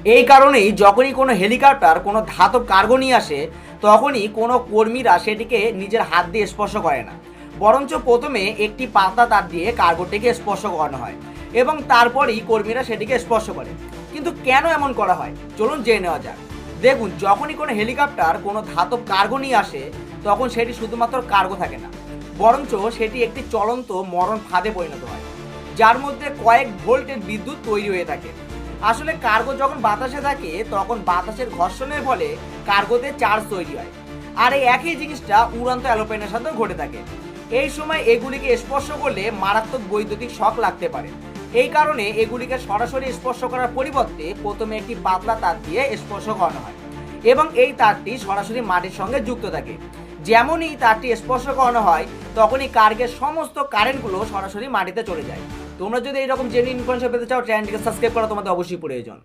এই কারণেই যখনই কোনো হেলিকপ্টার কোনো ধাতব কার্গো নিয়ে আসে, তখনই কোনো কর্মীরা সেটিকে নিজের হাত দিয়ে স্পর্শ করে না, বরঞ্চ প্রথমে একটি পাতলা তার দিয়ে কার্গোটিকে স্পর্শ করানো হয় এবং তারপরেই কর্মীরা সেটিকে স্পর্শ করে। কিন্তু কেন এমন করা হয়, চলুন জেনে নেওয়া যাক। দেখুন, যখনই কোনো হেলিকপ্টার কোনো ধাতব কার্গো নিয়ে আসে, তখন সেটি শুধুমাত্র কার্গো থাকে না, বরঞ্চ সেটি একটি চলন্ত মরণ ফাঁদে পরিণত হয়, যার মধ্যে কয়েক ভোল্টের বিদ্যুৎ তৈরি হয়ে থাকে। আসলে কার্গো যখন বাতাসে থাকে, তখন বাতাসের ঘর্ষণের ফলে কার্গোতে চার্জ তৈরি হয়, আর এই একই জিনিসটা উড়ন্ত অ্যারোপ্লেনের সাথেও ঘটে থাকে। এই সময় এগুলিকে স্পর্শ করলে মারাত্মক বৈদ্যুতিক শক লাগতে পারে। এই কারণে এগুলিকে সরাসরি স্পর্শ করার পরিবর্তে প্রথমে একটি পাতলা তার দিয়ে স্পর্শ করানো হয় এবং এই তারটি সরাসরি মাটির সঙ্গে যুক্ত থাকে। যেমনই তারটি স্পর্শ করানো হয়, তখনই কার্গের সমস্ত কারেন্টগুলো সরাসরি মাটিতে চলে যায়। তোমরা যদি এইরকম জেনুইন ইনফরমেশন পেতে চাও, চ্যানেলটিকে সাবস্ক্রাইব করা তোমাদের অবশ্যই প্রয়োজন।